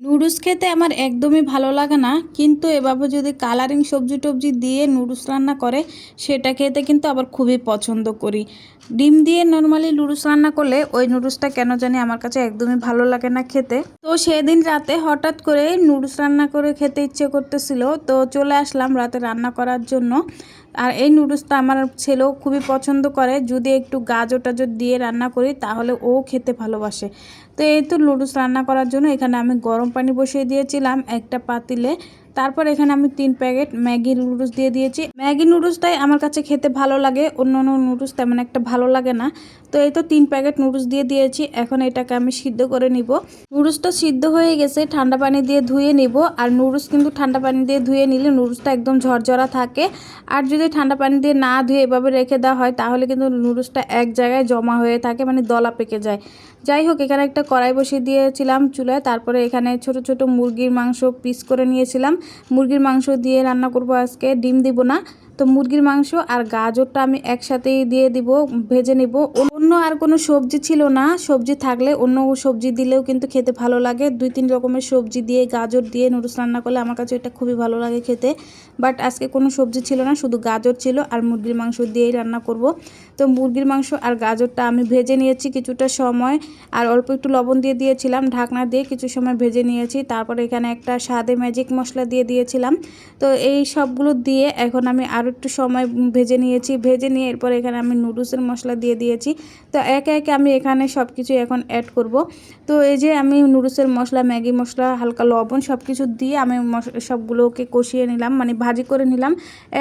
Noodles খেতে আমার একদমই ভালো লাগে না, কিন্তু এভাবে যদি কালারিং সবজি টবজি দিয়ে নুডলস রান্না করে সেটা খেতে কিন্তু আবার খুবই পছন্দ করি। ডিম দিয়ে নর্মালি নুডলস রান্না করলে ওই নুডলসটা কেন জানি আমার কাছে একদমই ভালো লাগে না খেতে। তো সেদিন রাতে হঠাৎ করে নুডলস রান্না করে খেতে ইচ্ছে করতেছিল, তো চলে আসলাম রাতে রান্না করার জন্য। আর এই নুডলসটা আমার ছেলেও খুবই পছন্দ করে, যদি একটু গাজর টাজর দিয়ে রান্না করি তাহলে ও খেতে ভালোবাসে। তো এই তো নুডলস রান্না করার জন্য এখানে আমি গরম পানি বসিয়ে দিয়েছিলাম একটা পাতিলে। তারপর এখানে আমি 3 প্যাকেট ম্যাগি নুডলস দিয়ে দিয়েছি। ম্যাগি নুডলসটাই আমার কাছে খেতে ভালো লাগে, অন্য অন্য নুডলস তেমন একটা ভালো লাগে না। তো এই তো 3 প্যাকেট নুডলস দিয়ে দিয়েছি। এখন এটাকে আমি সিদ্ধ করে নিব। নুডলসটা সিদ্ধ হয়ে গেছে, ঠান্ডা পানি দিয়ে ধুয়ে নিব। আর নুডলস কিন্তু ঠান্ডা পানি দিয়ে ধুয়ে নিলে নুডলসটা একদম ঝরঝরা থাকে। আর যদি ঠান্ডা পানি দিয়ে না ধুয়ে এভাবে রেখে দেওয়া হয় তাহলে কিন্তু নুডলসটা এক জায়গায় জমা হয়ে থাকে, মানে দলা পেকে যায়। যাই হোক, এখানে একটা কড়াই বসিয়ে দিয়েছিলাম চুলায়। তারপরে এখানে ছোট ছোট মুরগির মাংস পিস করে নিয়েছিলাম। মুরগির মাংস দিয়ে রান্না করব আজকে, ডিম দিব না। তো মুরগির মাংস আর গাজরটা আমি একসাথেই দিয়ে দিব, ভেজে নিব। অন্য আর কোনো সবজি ছিল না, সবজি থাকলে অন্য সবজি দিলেও কিন্তু খেতে ভালো লাগে। 2-3 রকমের সবজি দিয়ে গাজর দিয়ে নুডলস রান্না করলে আমার কাছে এটা খুবই ভালো লাগে খেতে। বাট আজকে কোনো সবজি ছিল না, শুধু গাজর ছিল আর মুরগির মাংস দিয়েই রান্না করব। তো মুরগির মাংস আর গাজরটা আমি ভেজে নিয়েছি কিছুটা সময়, আর অল্প একটু লবণ দিয়ে দিয়েছিলাম, ঢাকনা দিয়ে কিছু সময় ভেজে নিয়েছি। তারপরে এখানে একটা স্বাদে ম্যাজিক মশলা দিয়ে দিয়েছিলাম। তো এই সবগুলো দিয়ে এখন আমি আরও একটু সময় ভেজে নিয়েছি। ভেজে নিয়ে এরপর এখানে আমি নুডলসের মশলা দিয়ে দিয়েছি। তো একে একে আমি এখানে সব কিছু এখন অ্যাড করব। তো এই যে আমি নুডলসের মশলা, ম্যাগি মশলা, হালকা লবণ সব কিছু দিয়ে আমি সবগুলোকে কষিয়ে নিলাম, মানে ভাজি করে নিলাম।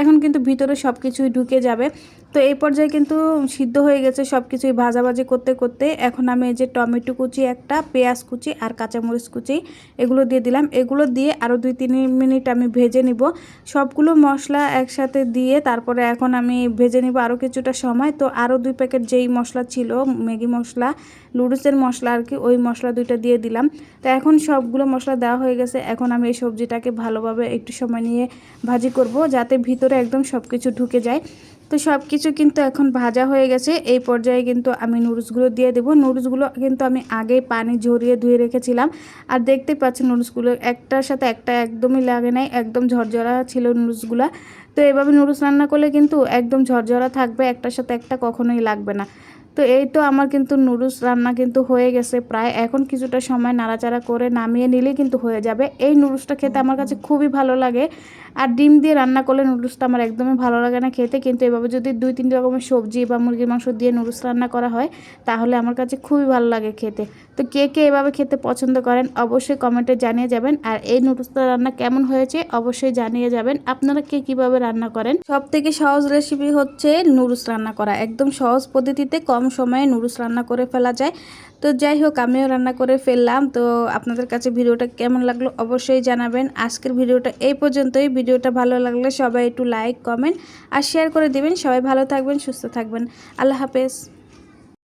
এখন কিন্তু ভিতরে সব কিছুই ঢুকে যাবে। তো এই পর্যায়ে কিন্তু সিদ্ধ হয়ে গেছে সব কিছুই ভাজাভাজি করতে করতে। এখন আমি এই যে টমেটো কুচি একটা, পেঁয়াজ কুচি আর কাঁচামরিচ কুচি এগুলো দিয়ে দিলাম। এগুলো দিয়ে আরও 2-3 মিনিট আমি ভেজে নিব। সবগুলো মশলা একসাথে দিয়ে তারপরে এখন আমি ভেজে নিব আরও কিছুটা সময়। তো আরও 2 প্যাকেট যেই মশলা ছিল, ম্যাগি মশলা, নুডলসের মশলা আর কি, ওই মশলা 2টা দিয়ে দিলাম। তো এখন সবগুলো মশলা দেওয়া হয়ে গেছে। এখন আমি এই সবজিটাকে ভালোভাবে একটু সময় নিয়ে ভাজি করব, যাতে ভিতরে একদম সব কিছু ঢুকে যায়। তো সব কিছু কিন্তু এখন ভাজা হয়ে গেছে। এই পর্যায়ে কিন্তু আমি নুডলসগুলো দিয়ে দেবো। নুডলসগুলো কিন্তু আমি আগেই পানি ঝরিয়ে ধুয়ে রেখেছিলাম। আর দেখতে পাচ্ছি নুডলসগুলো একটার সাথে একটা একদমই লাগে নাই, একদম ঝরঝরা ছিল নুডলসগুলো। তো এভাবে নুডলস রান্না করলে কিন্তু একদম ঝরঝরা থাকবে, একটার সাথে একটা কখনোই লাগবে না। তো এই তো আমার কিন্তু নুডলস রান্না কিন্তু হয়ে গেছে প্রায়। এখন কিছুটা সময় নাড়াচাড়া করে নামিয়ে নিলেই কিন্তু হয়ে যাবে। এই নুডলসটা খেতে আমার কাছে খুবই ভালো লাগে। আর ডিম দিয়ে রান্না করলে নুডলসটা আমার একদমই ভালো লাগে না খেতে, কিন্তু এভাবে যদি 2-3 রকমের সবজি বা মুরগির মাংস দিয়ে নুডলস রান্না করা হয় তাহলে আমার কাছে খুবই ভালো লাগে খেতে। তো কে কে এভাবে খেতে পছন্দ করেন অবশ্যই কমেন্টে জানিয়ে যাবেন। আর এই নুডলসটা রান্না কেমন হয়েছে অবশ্যই জানিয়ে যাবেন। আপনারা কে কীভাবে রান্না করেন। সব থেকে সহজ রেসিপি হচ্ছে নুডলস রান্না করা, একদম সহজ পদ্ধতিতে কম সময়ে নুডলস রান্না করে ফেলা যায়। তো যাই হোক, আমিও রান্না করে ফেললাম। তো আপনাদের কাছে ভিডিওটা কেমন লাগলো অবশ্যই জানাবেন। আজকের ভিডিওটা এই পর্যন্তই। ভিডিওটা ভালো লাগলে সবাই একটু লাইক, কমেন্ট আর শেয়ার করে দিবেন। সবাই ভালো থাকবেন, সুস্থ থাকবেন। আল্লাহ হাফেজ।